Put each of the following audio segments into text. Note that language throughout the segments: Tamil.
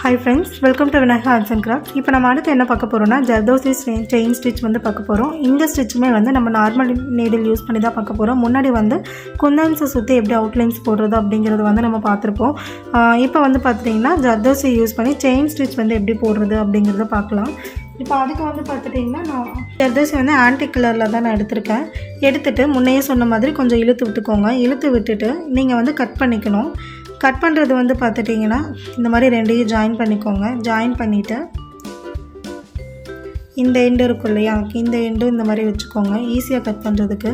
Hi friends, welcome to Vinayaga Arts and Crafts. இப்போ நம்ம அடுத்து என்ன பார்க்க போறோம்னா ஜர்தோசி செயின் ஸ்டிச் வந்து பார்க்க போறோம். இந்த ஸ்டிச்சுமே வந்து நம்ம நார்மல் நீடில் யூஸ் பண்ணி தான் பார்க்க போறோம். முன்னாடி வந்து குந்தன்ஸை சுற்றி எப்படி அவுட்லைன்ஸ் போடுறது அப்படிங்கிறது வந்து நம்ம பார்த்துருப்போம். இப்போ வந்து பார்த்துட்டிங்கன்னா ஜர்தோசி யூஸ் பண்ணி செயின் ஸ்டிச் வந்து எப்படி போடுறது அப்படிங்கிறத பார்க்கலாம். இப்போ அதுக்கு வந்து பார்த்துட்டிங்கன்னா நான் ஜர்தோசி வந்து ஆன்டிக் கலரில் தான் நான் எடுத்திருக்கேன். எடுத்துகிட்டு முன்னையே சொன்ன மாதிரி கொஞ்சம் இழுத்து விட்டுக்கோங்க. இழுத்து விட்டுட்டு நீங்கள் வந்து கட் பண்ணிக்கணும். கட் பண்ணுறது வந்து பார்த்துட்டிங்கன்னா இந்த மாதிரி ரெண்டையும் ஜாயின் பண்ணிக்கோங்க. ஜாயின் பண்ணிவிட்டு இந்த எண்டு இருக்கும் இல்லையா, இந்த எண்டும் இந்த மாதிரி வச்சுக்கோங்க ஈஸியாக கட் பண்ணுறதுக்கு.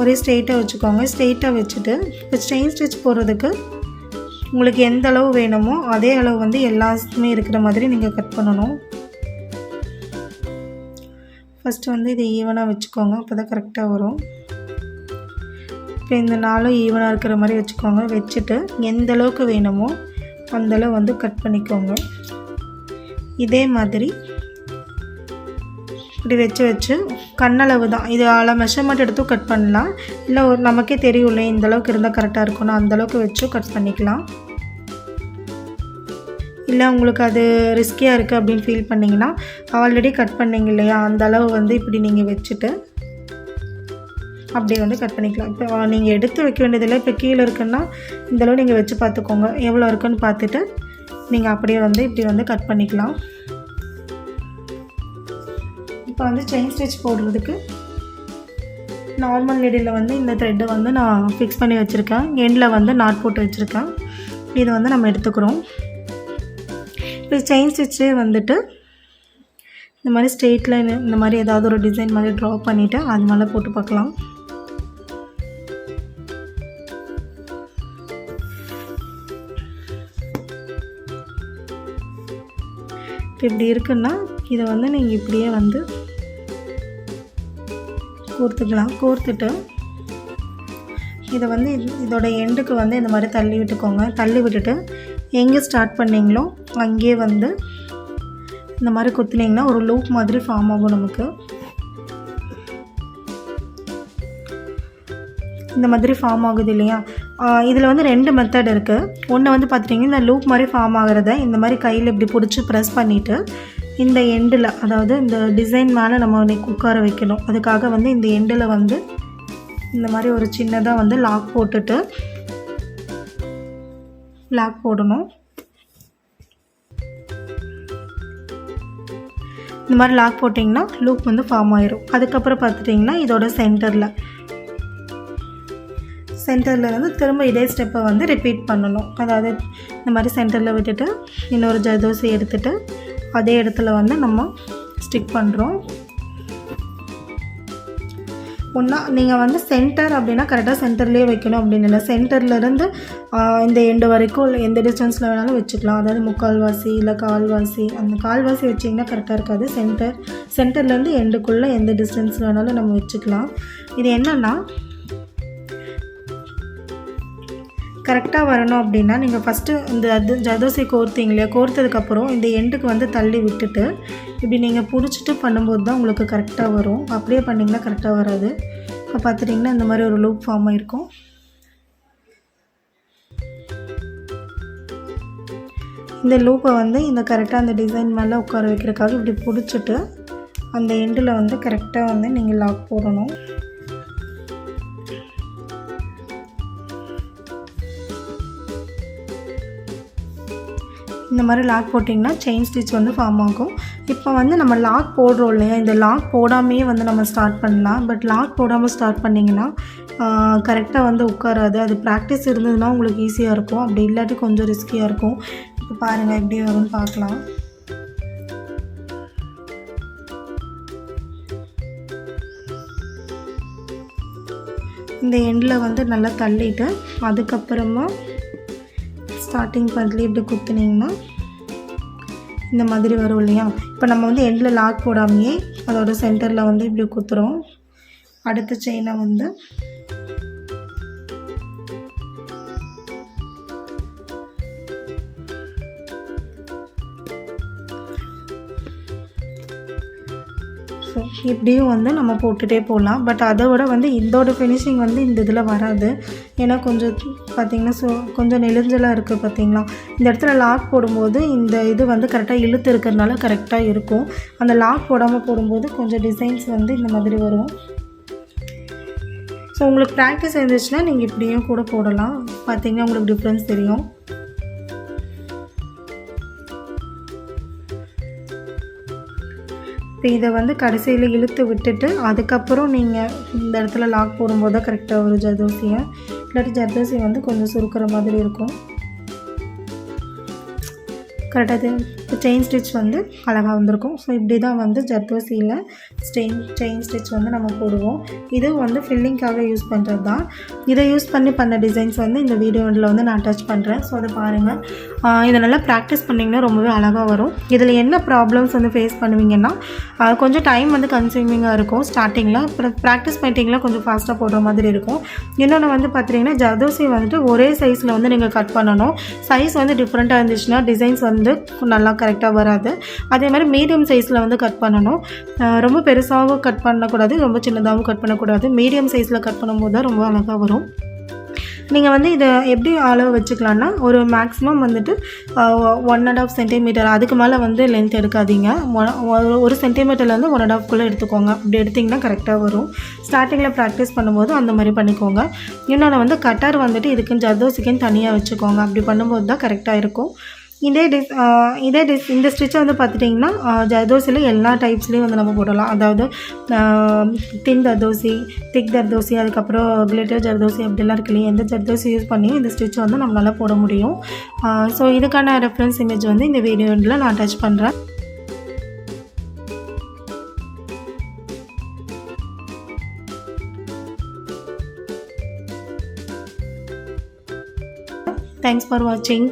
ஒரே ஸ்ட்ரெயிட்டாக வச்சுக்கோங்க. ஸ்ட்ரெயிட்டாக வச்சுட்டு இப்போ செயின் ஸ்டிச் போடுறதுக்கு உங்களுக்கு எந்த அளவு வேணுமோ அதே அளவு வந்து எல்லாமே இருக்கிற மாதிரி நீங்கள் கட் பண்ணணும். ஃபஸ்ட்டு வந்து இதை ஈவனாக வச்சுக்கோங்க, அப்போ தான் கரெக்டாக வரும். இப்போ இந்த நாளும் ஈவனாக இருக்கிற மாதிரி வச்சுக்கோங்க. வச்சுட்டு எந்த அளவுக்கு வேணுமோ அந்தளவு வந்து கட் பண்ணிக்கோங்க. இதே மாதிரி இப்படி வச்சு கண்ணளவு தான் இது மெஷர்மெண்ட் எடுத்தும் கட் பண்ணலாம். இல்லை ஒரு நமக்கே தெரியும்ல இந்த அளவுக்கு இருந்தால் கரெக்டாக இருக்கும்னா அந்தளவுக்கு வச்சும் கட் பண்ணிக்கலாம். இல்லை உங்களுக்கு அது ரிஸ்கியாக இருக்குது அப்படின்னு ஃபீல் பண்ணிங்கன்னா ஆல்ரெடி கட் பண்ணிங்க இல்லையா அந்த அளவு வந்து இப்படி நீங்கள் வச்சுட்டு அப்படியே வந்து கட் பண்ணிக்கலாம். இப்போ நீங்கள் எடுத்து வைக்க வேண்டியதில்லை. இப்போ கீழே இருக்குன்னா இந்தளவு நீங்கள் வச்சு பார்த்துக்கோங்க, எவ்வளோ இருக்குன்னு பார்த்துட்டு நீங்கள் அப்படியே வந்து இப்படி வந்து கட் பண்ணிக்கலாம். இப்போ வந்து செயின் ஸ்டிச் போடுறதுக்கு நார்மல் நீடில் வந்து இந்த த்ரெட்டை வந்து நான் ஃபிக்ஸ் பண்ணி வச்சுருக்கேன். எண்டில் வந்து நாட் போட்டு வச்சுருக்கேன். இது வந்து நம்ம எடுத்துக்கிறோம். இப்போ செயின் ஸ்டிச்சே வந்துட்டு இந்த மாதிரி ஸ்ட்ரெயிட் லைன் இந்த மாதிரி ஏதாவது ஒரு டிசைன் மாதிரி ட்ரா பண்ணிவிட்டு அது மேலே போட்டு பார்க்கலாம். இப்படி இருக்குன்னா இதை வந்து நீங்கள் இப்படியே வந்து கோர்த்துக்கலாம். கோர்த்துட்டு இதை வந்து இதோட எண்டுக்கு வந்து இந்த மாதிரி தள்ளி விட்டுக்கோங்க. தள்ளி விட்டுட்டு எங்கே ஸ்டார்ட் பண்ணிங்களோ அங்கேயே வந்து இந்த மாதிரி குத்துனீங்கன்னா ஒரு லூப் மாதிரி ஃபார்ம் ஆகும் நமக்கு. இந்த மாதிரி ஃபார்ம் ஆகுது இல்லையா. இதில் வந்து 2 மெத்தட் இருக்குது. ஒன்று வந்து பார்த்துட்டிங்கன்னா இந்த லூப் மாதிரி ஃபார்ம் ஆகிறத இந்த மாதிரி கையில் இப்படி பிடிச்சி ப்ரெஸ் பண்ணிவிட்டு இந்த எண்டில் அதாவது இந்த டிசைன் மேலே நம்ம உட்கார வைக்கணும். அதுக்காக வந்து இந்த எண்டில் வந்து இந்த மாதிரி ஒரு சின்னதாக வந்து லாக் போட்டுட்டு லாக் போடணும். இந்த மாதிரி லாக் போட்டிங்கன்னா லூப் வந்து ஃபார்ம் ஆயிரும். அதுக்கப்புறம் பார்த்துட்டிங்கன்னா இதோட சென்டரில் வந்து திரும்ப இதே ஸ்டெப்பை வந்து ரிப்பீட் பண்ணணும். அதாவது இந்த மாதிரி சென்டரில் விட்டுட்டு இன்னொரு ஜர்தோசி எடுத்துகிட்டு அதே இடத்துல வந்து நம்ம ஸ்டிக் பண்ணுறோம். ஒன்றா நீங்கள் வந்து சென்டர் அப்படின்னா கரெக்டாக சென்டர்லேயே வைக்கணும் அப்படின்னு இல்லை. சென்டர்லேருந்து இந்த எண்டு வரைக்கும் இல்லை எந்த டிஸ்டன்ஸில் வேணாலும் வச்சுக்கலாம். அதாவது 3/4 இல்லை 1/4 அந்த 1/4 வச்சிங்கன்னா கரெக்டாக இருக்காது. சென்டர்லேருந்து எண்டுக்குள்ளே எந்த டிஸ்டன்ஸில் வேணாலும் நம்ம வச்சுக்கலாம். இது என்னென்னா கரெக்டாக வரணும் அப்படின்னா நீங்கள் ஃபஸ்ட்டு இந்த ஜர்தோசி கோர்த்திங்க இல்லையா, கோர்த்ததுக்கப்புறம் இந்த எண்டுக்கு வந்து தள்ளி விட்டுட்டு இப்படி நீங்கள் பிடிச்சிட்டு பண்ணும்போது தான் உங்களுக்கு கரெக்டாக வரும். அப்படியே பண்ணிங்கன்னா கரெக்டாக வராது. இப்போ பார்த்துட்டிங்கன்னா இந்த மாதிரி ஒரு லூப் ஃபார்ம் ஆகிருக்கும். இந்த லூப்பை வந்து இந்த கரெக்டாக அந்த டிசைன் மேலே உட்கார வைக்கிறதுக்காக இப்படி பிடிச்சிட்டு அந்த எண்டில் வந்து கரெக்டாக வந்து நீங்கள் லாக் போடணும். இந்த மாதிரி லாக் போட்டிங்கன்னா செயின் ஸ்டிச் வந்து ஃபார்ம் ஆகும். இப்போ வந்து நம்ம லாக் போடுறோம் இல்லையா, இந்த லாக் போடாமையே வந்து நம்ம ஸ்டார்ட் பண்ணலாம். பட் லாக் போடாமல் ஸ்டார்ட் பண்ணிங்கன்னா கரெக்டாக வந்து உட்காராது. அது ப்ராக்டிஸ் இருந்ததுன்னா உங்களுக்கு ஈஸியாக இருக்கும். அப்படி இல்லாட்டி கொஞ்சம் ரிஸ்கியாக இருக்கும். இப்போ பாருங்கள் எப்படி வரும்னு பார்க்கலாம். இந்த எண்டில் வந்து நல்லா தள்ளிட்டு அதுக்கப்புறமா ஸ்டார்டிங் பாயிண்ட்லேயே இப்படி குத்துனிங்கன்னா இந்த மாதிரி வரும் இல்லையா. இப்போ நம்ம வந்து எண்டில் லாக் போடாமையே அதோட சென்டரில் வந்து இப்படி குத்துறோம். அடுத்த செயினை வந்து இப்படியும் வந்து நம்ம போட்டுகிட்டே போகலாம். பட் அதை விட வந்து இதோட ஃபினிஷிங் வந்து இந்த இதில் வராது. ஏன்னா கொஞ்சம் பார்த்திங்கன்னா கொஞ்சம் நெளிஞ்சலாக இருக்குது பார்த்திங்களா. இந்த இடத்துல லாக் போடும்போது இந்த இது வந்து கரெக்டாக இழுத்து இருக்கிறதுனால கரெக்டாக இருக்கும். அந்த லாக் போடாமல் போடும்போது கொஞ்சம் டிசைன்ஸ் வந்து இந்த மாதிரி வரும். ஸோ உங்களுக்கு ப்ராக்டிஸ் இருந்துச்சுன்னா நீங்கள் இப்படியும் கூட போடலாம். பார்த்திங்கன்னா உங்களுக்கு டிஃப்ரென்ஸ் தெரியும். இப்போ இதை வந்து கடைசியில் இழுத்து விட்டுட்டு அதுக்கப்புறம் நீங்கள் இந்த இடத்துல லாக் போடும்போது தான் கரெக்டாக வரும் ஜர்தோசியை. இல்லாட்டி ஜர்தோசி வந்து கொஞ்சம் சுருக்கிற மாதிரி இருக்கும். கரெக்டாக இப்போ செயின் ஸ்டிச் வந்து அழகாக வந்திருக்கும். ஸோ இப்படி தான் வந்து ஜர்தோசியில் செயின் ஸ்டிச் வந்து நம்ம போடுவோம். இது வந்து ஃபில்லிங்காக யூஸ் பண்ணுறது தான். இதை யூஸ் பண்ண டிசைன்ஸ் வந்து இந்த வீடியோவில் வந்து நான் அட்டாச் பண்ணுறேன். ஸோ அதை பாருங்கள். இதை நல்லா ப்ராக்டிஸ் பண்ணிங்கன்னா ரொம்பவே அழகாக வரும். இதில் என்ன ப்ராப்ளம்ஸ் வந்து ஃபேஸ் பண்ணுவீங்கன்னா கொஞ்சம் டைம் வந்து கன்சியூமிங்காக இருக்கும் ஸ்டார்டிங்கில். அப்புறம் ப்ராக்டிஸ் பண்ணிட்டீங்கன்னா கொஞ்சம் ஃபாஸ்ட்டாக போடுற மாதிரி இருக்கும். இன்னொன்று வந்து பார்த்திங்கன்னா ஜர்தோசி வந்துட்டு ஒரே சைஸில் வந்து நீங்கள் கட் பண்ணணும். சைஸ் வந்து டிஃப்ரெண்ட்டாக இருந்துச்சுன்னா டிசைன்ஸ் வந்து நல்லா கரெக்டாக வராது. அதே மாதிரி மீடியம் சைஸில் வந்து கட் பண்ணணும். ரொம்ப பெருசாகவும் கட் பண்ணக்கூடாது, ரொம்ப சின்னதாகவும் கட் பண்ணக்கூடாது. மீடியம் சைஸில் கட் பண்ணும்போது தான் ரொம்ப அழகாக வரும். நீங்கள் வந்து இதை எப்படி அளவு வச்சுக்கலான்னா ஒரு மேக்ஸிமம் வந்துட்டு 1.5 சென்டிமீட்டர், அதுக்கு மேலே வந்து லென்த் எடுக்காதீங்க. 1 சென்டிமீட்டர்லேருந்து 1.5 எடுத்துக்கோங்க. அப்படி எடுத்திங்கன்னா கரெக்டாக வரும். ஸ்டார்டிங்கில் ப்ராக்டிஸ் பண்ணும்போது அந்த மாதிரி பண்ணிக்கோங்க. இன்னொன்று வந்து கட்டர் வந்துட்டு இதுக்குன்னு ஜர்தோசிக்குன்னு தனியாக வச்சுக்கோங்க. அப்படி பண்ணும்போது தான் கரெக்டாக இருக்கும். இந்த ஸ்டிச்சை வந்து பார்த்துட்டிங்கன்னா ஜர்தோசியில் எல்லா டைப்ஸ்லேயும் வந்து நம்ம போடலாம். அதாவது தின் ஜர்தோசி, திக் ஜர்தோசி, அதுக்கப்புறம் கிளிட்டர் ஜர்தோசி அப்படிலாம் இருக்கு இல்லையா. எந்த ஜர்தோசி யூஸ் பண்ணி இந்த ஸ்டிச் வந்து நம்மளால் போட முடியும். ஸோ இதுக்கான ரெஃபரன்ஸ் இமேஜ் வந்து இந்த வீடியோவில் நான் அட்டாச் பண்ணுறேன். தேங்க்ஸ் ஃபார் வாட்சிங்.